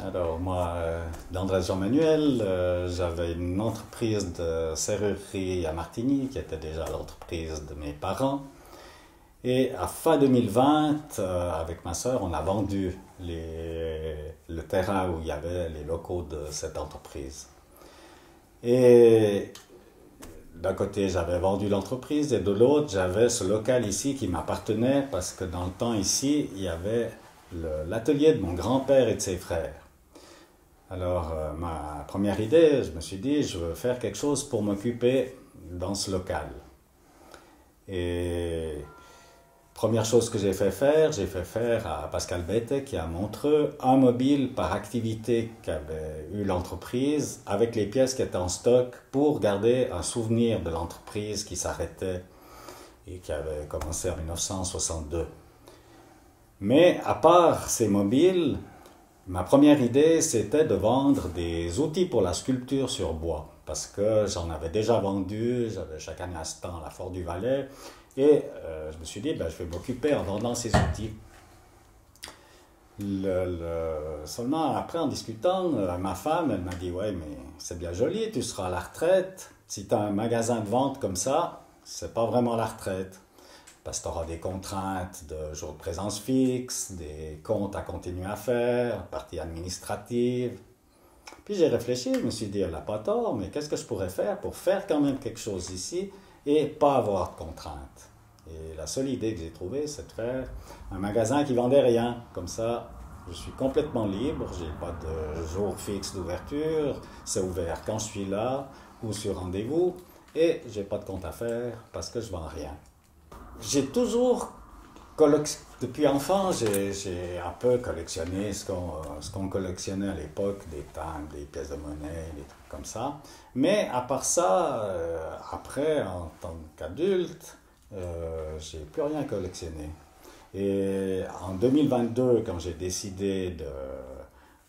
Alors moi, d'André Jean-Manuel, j'avais une entreprise de serrurerie à Martigny qui était déjà l'entreprise de mes parents. Et à fin 2020, avec ma sœur, on a vendu le terrain où il y avait les locaux de cette entreprise. Et d'un côté, j'avais vendu l'entreprise et de l'autre, j'avais ce local ici qui m'appartenait parce que dans le temps ici, il y avait l'atelier de mon grand-père et de ses frères. Alors, ma première idée, je me suis dit, je veux faire quelque chose pour m'occuper dans ce local. Et première chose que j'ai fait faire à Pascal Bettet, qui est à Montreux, un mobile par activité qu'avait eu l'entreprise, avec les pièces qui étaient en stock, pour garder un souvenir de l'entreprise qui s'arrêtait et qui avait commencé en 1962. Mais à part ces mobiles, ma première idée, c'était de vendre des outils pour la sculpture sur bois, parce que j'en avais déjà vendu, j'avais chaque année à ce temps à la Fort du Valais, et je me suis dit, je vais m'occuper en vendant ces outils. Seulement après, en discutant, ma femme, elle m'a dit, ouais, mais c'est bien joli, tu seras à la retraite. Si tu as un magasin de vente comme ça, c'est pas vraiment la retraite. Parce que tu auras des contraintes de jours de présence fixe, des comptes à continuer à faire, partie administrative. Puis j'ai réfléchi, je me suis dit, elle n'a pas tort, mais qu'est-ce que je pourrais faire pour faire quand même quelque chose ici et pas avoir de contraintes. Et la seule idée que j'ai trouvée, c'est de faire un magasin qui vendait rien. Comme ça, je suis complètement libre, j'ai pas de jour fixe d'ouverture, c'est ouvert quand je suis là ou sur rendez-vous, et j'ai pas de compte à faire parce que je vends rien. J'ai toujours, depuis enfant, j'ai un peu collectionné ce qu'on collectionnait à l'époque, des timbres, des pièces de monnaie, des trucs comme ça. Mais à part ça, après, en tant qu'adulte, j'ai plus rien collectionné. Et en 2022, quand j'ai décidé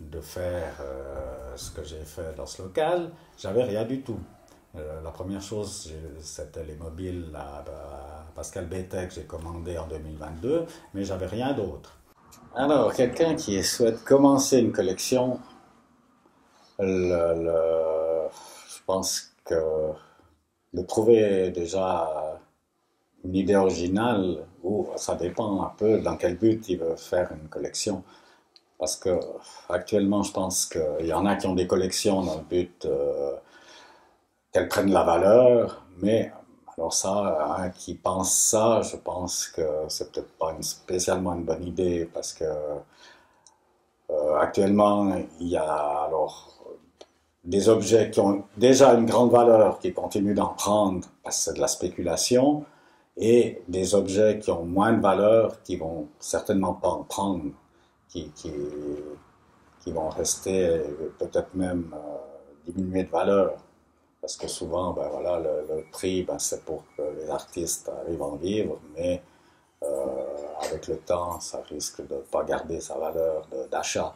de faire ce que j'ai fait dans ce local, j'avais rien du tout. La première chose, c'était les mobiles à Pascal Bettet que j'ai commandé en 2022, mais j'avais rien d'autre. Alors, quelqu'un qui souhaite commencer une collection, je pense que de trouver déjà une idée originale, ou ça dépend un peu dans quel but il veut faire une collection. Parce que actuellement, je pense qu'il y en a qui ont des collections dans le but qu'elles prennent la valeur, mais alors ça, un qui pense ça, je pense que c'est peut-être pas spécialement une bonne idée parce que actuellement il y a alors des objets qui ont déjà une grande valeur qui continuent d'en prendre parce que c'est de la spéculation et des objets qui ont moins de valeur qui vont certainement pas en prendre, qui, qui, qui vont rester peut-être même diminuer de valeur. Parce que souvent, voilà, le prix, c'est pour que les artistes arrivent à en vivre, mais avec le temps, ça risque de ne pas garder sa valeur d'achat.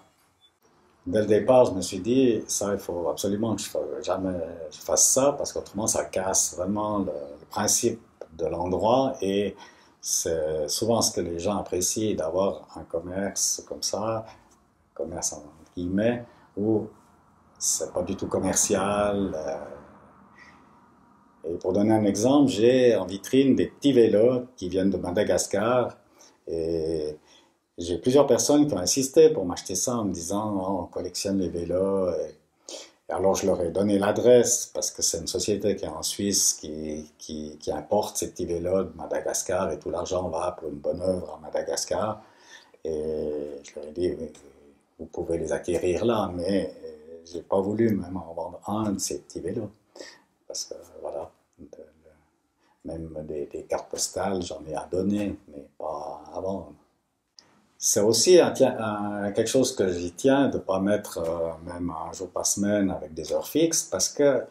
Dès le départ, je me suis dit, ça, il faut absolument que jamais je fasse ça, parce qu'autrement, ça casse vraiment le principe de l'endroit, et c'est souvent ce que les gens apprécient, d'avoir un commerce comme ça, commerce en guillemets, où c'est pas du tout commercial. Et pour donner un exemple, j'ai en vitrine des petits vélos qui viennent de Madagascar et j'ai plusieurs personnes qui ont insisté pour m'acheter ça en me disant oh, on collectionne les vélos. Et alors je leur ai donné l'adresse parce que c'est une société qui est en Suisse qui importe ces petits vélos de Madagascar et tout l'argent va pour une bonne œuvre à Madagascar. Et je leur ai dit vous pouvez les acquérir là, mais j'ai pas voulu même en vendre un de ces petits vélos. Parce que voilà, même des cartes postales, j'en ai à donner, mais pas à vendre. C'est aussi quelque chose que j'y tiens de ne pas mettre même un jour par semaine avec des heures fixes, parce que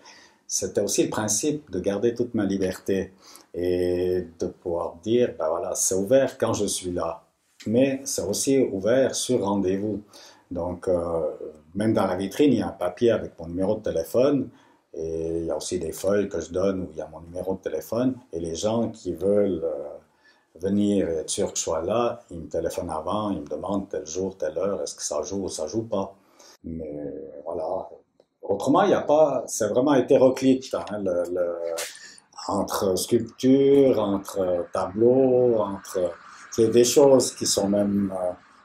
c'était aussi le principe de garder toute ma liberté et de pouvoir dire, ben voilà, c'est ouvert quand je suis là, mais c'est aussi ouvert sur rendez-vous. Donc, même dans la vitrine, il y a un papier avec mon numéro de téléphone. Et il y a aussi des feuilles que je donne où il y a mon numéro de téléphone. Et les gens qui veulent venir et être sûrs que je sois là, ils me téléphonent avant, ils me demandent tel jour, telle heure, est-ce que ça joue ou ça joue pas. Mais voilà. Autrement, il n'y a pas. C'est vraiment hétéroclite, hein, entre sculpture, entre tableau, entre. C'est des choses qui sont même.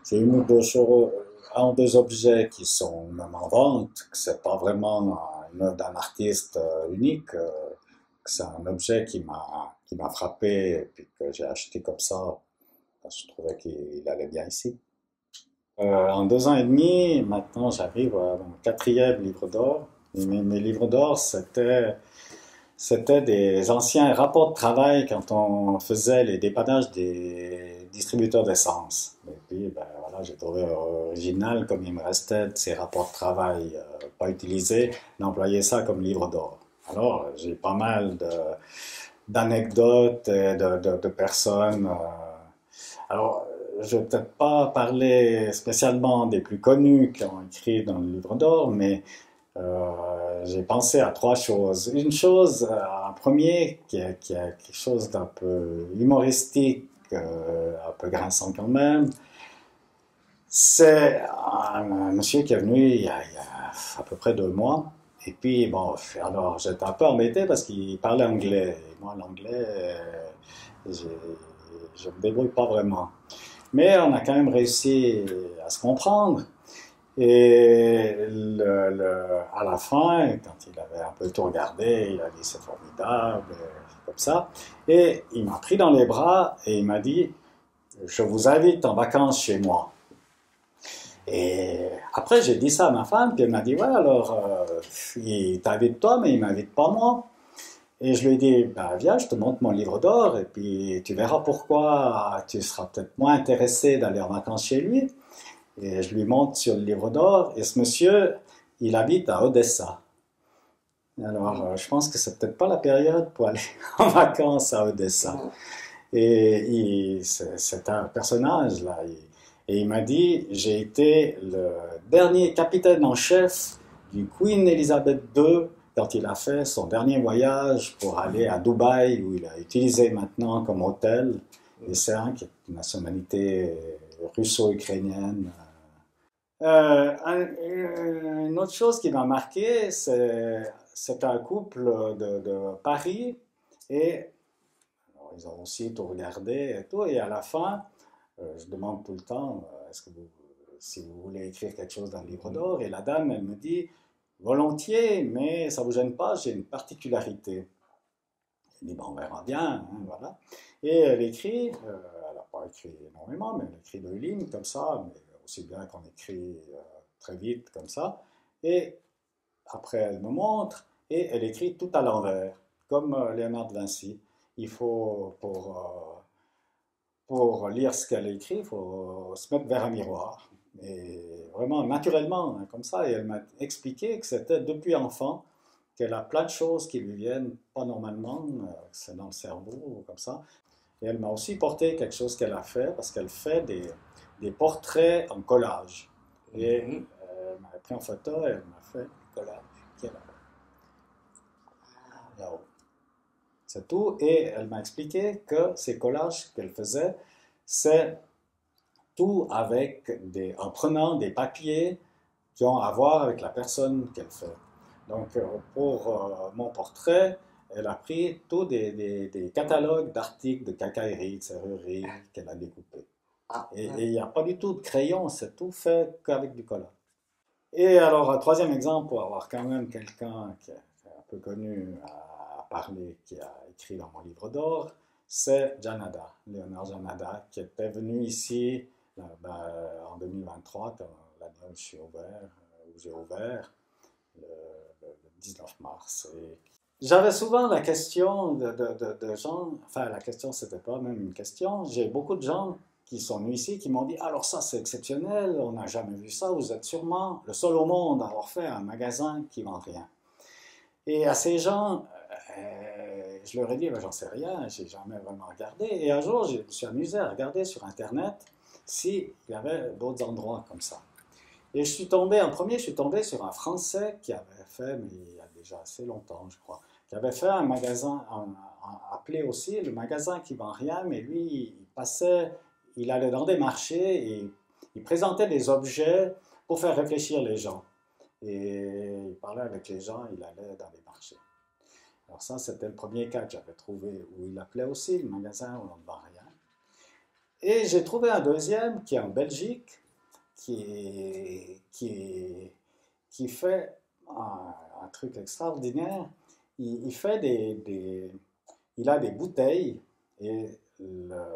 J'ai une ou deux choses, un ou deux objets qui sont même en vente, que c'est pas vraiment une œuvre d'un artiste unique, que c'est un objet qui m'a frappé et puis que j'ai acheté comme ça, parce que je trouvais qu'il allait bien ici. En 2 ans et demi, maintenant j'arrive à mon quatrième livre d'or. Et mes livres d'or, c'était des anciens rapports de travail quand on faisait les dépannages des distributeurs d'essence. Et puis, ben, voilà, j'ai trouvé original, comme il me restait de ces rapports de travail pas utilisés, d'employer ça comme livre d'or. Alors, j'ai pas mal d'anecdotes et de personnes. Alors, je vais peut-être pas parler spécialement des plus connus qui ont écrit dans le livre d'or, mais j'ai pensé à trois choses. Une chose, un premier, qui a quelque chose d'un peu humoristique, un peu grinçant quand même, c'est un monsieur qui est venu il y a à peu près 2 mois. Et puis, bon, alors j'étais un peu embêté parce qu'il parlait anglais. Et moi, l'anglais, je me débrouille pas vraiment. Mais on a quand même réussi à se comprendre. Et à la fin, quand il avait un peu tout regardé, il a dit c'est formidable, comme ça. Et il m'a pris dans les bras et il m'a dit, je vous invite en vacances chez moi. Et après, j'ai dit ça à ma femme, puis elle m'a dit, ouais, alors, il t'invite toi, mais il m'invite pas moi. Et je lui ai dit, bah, viens, je te montre mon livre d'or, et puis tu verras pourquoi tu seras peut-être moins intéressé d'aller en vacances chez lui. Et je lui montre sur le livre d'or, et ce monsieur, il habite à Odessa. Alors, je pense que c'est peut-être pas la période pour aller en vacances à Odessa. Et c'est un personnage, là. Et il m'a dit, j'ai été le dernier capitaine en chef du Queen Elizabeth II quand il a fait son dernier voyage pour aller à Dubaï, où il a utilisé maintenant comme hôtel. Et c'est un qui est une nationalité russo-ukrainienne. Une autre chose qui m'a marqué, c'est un couple de Paris et alors, ils ont aussi tout regardé et tout. Et à la fin, je demande tout le temps, est-ce que si vous voulez écrire quelque chose dans le livre d'or? Et la dame, elle me dit, volontiers, mais ça vous gêne pas, j'ai une particularité. Je dis, bon, on verra bien, hein, voilà. Et elle écrit, elle n'a pas écrit énormément, mais elle écrit 2 lignes comme ça, mais aussi bien qu'on écrit très vite comme ça. Et après, elle me montre, et elle écrit tout à l'envers, comme Léonard de Vinci. Il faut, pour lire ce qu'elle écrit, il faut se mettre vers un miroir. Et vraiment, naturellement, hein, comme ça. Et elle m'a expliqué que c'était depuis enfant qu'elle a plein de choses qui lui viennent pas normalement, c'est dans le cerveau, comme ça. Et elle m'a aussi porté quelque chose qu'elle a fait, parce qu'elle fait des portraits en collage. Et elle m'a pris en photo et elle m'a fait un collage qui est là-haut. C'est tout. Et elle m'a expliqué que ces collages qu'elle faisait, c'est tout en prenant des papiers qui ont à voir avec la personne qu'elle fait. Donc, pour mon portrait, elle a pris tous des catalogues d'articles de quincaillerie, de serrurerie qu'elle a découpés. Et il n'y a pas du tout de crayon, c'est tout fait qu'avec du collage. Et alors, un troisième exemple, pour avoir quand même quelqu'un qui est un peu connu à parler, qui a écrit dans mon livre d'or, c'est Janada, Léonard Janada, qui était venu ici ben, en 2023, l'année où j'ai ouvert, le, le 19 mars. Et j'avais souvent la question de gens, enfin la question c'était pas même une question, j'ai beaucoup de gens qui sont venus ici qui m'ont dit alors ça c'est exceptionnel, on n'a jamais vu ça, vous êtes sûrement le seul au monde à avoir fait un magasin qui vend rien. Et à ces gens, je leur ai dit ben, j'en sais rien, j'ai jamais vraiment regardé. Et un jour je me suis amusé à regarder sur internet s'il y avait d'autres endroits comme ça. Et en premier, je suis tombé sur un Français qui avait fait, mais il y a déjà assez longtemps, je crois, qui avait fait un magasin, appelé aussi le magasin qui vend rien, mais lui, il allait dans des marchés et il présentait des objets pour faire réfléchir les gens. et il parlait avec les gens, il allait dans les marchés. Alors ça, c'était le premier cas que j'avais trouvé où il appelait aussi le magasin au nom de rien. Et j'ai trouvé un deuxième qui est en Belgique, qui fait un truc extraordinaire. Il fait il a des bouteilles et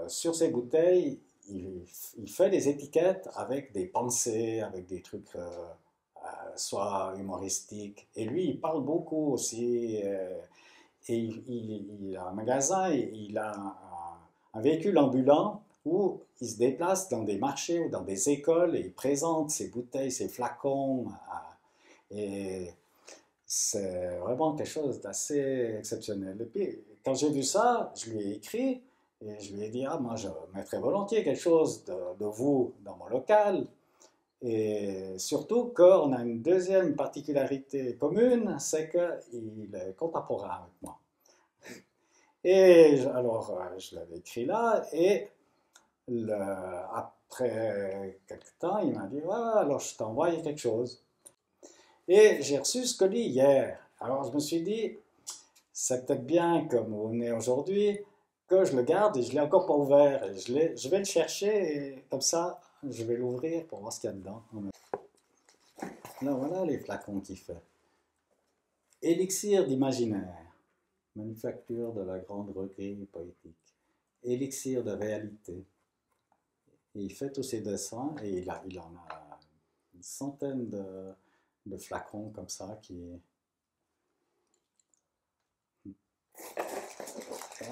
sur ces bouteilles, il fait des étiquettes avec des pensées, avec des trucs soit humoristiques. Et lui, il parle beaucoup aussi. Et il a un magasin, il a un véhicule ambulant où il se déplace dans des marchés ou dans des écoles et il présente ses bouteilles, ses flacons. Et c'est vraiment quelque chose d'assez exceptionnel. Et puis, quand j'ai vu ça, je lui ai écrit et je lui ai dit, ah, moi, je mettrais volontiers quelque chose de vous dans mon local. Et surtout qu'on a une deuxième particularité commune, c'est qu'il est contemporain avec moi. Et alors, je l'avais écrit là, et après quelques temps, il m'a dit, ouais, alors je t'ai envoyé quelque chose. Et j'ai reçu ce colis hier. Alors je me suis dit, c'est peut-être bien, comme on est aujourd'hui, que je le garde et je ne l'ai encore pas ouvert. Et je vais le chercher et comme ça, je vais l'ouvrir pour voir ce qu'il y a dedans. Là, voilà les flacons qu'il fait. Élixir d'imaginaire, manufacture de la grande recueil poétique. Élixir de réalité. Et il fait tous ses dessins et il en a une centaine de flacons comme ça qui.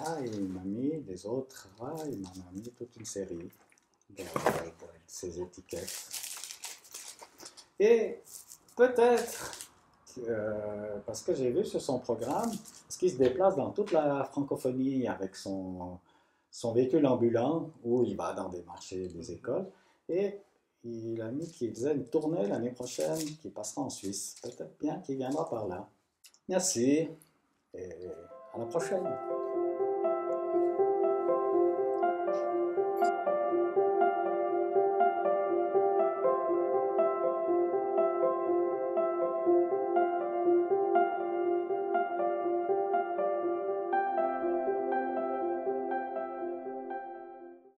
Ah, il m'a mis des autres, il m'en a mis toute une série de ces étiquettes. Et peut-être, parce que j'ai vu sur son programme, parce qu'il se déplace dans toute la francophonie avec son véhicule ambulant, où il va dans des marchés, des écoles, et il a mis qu'il faisait une tournée l'année prochaine qui passera en Suisse. Peut-être bien qu'il viendra par là. Merci, et à la prochaine.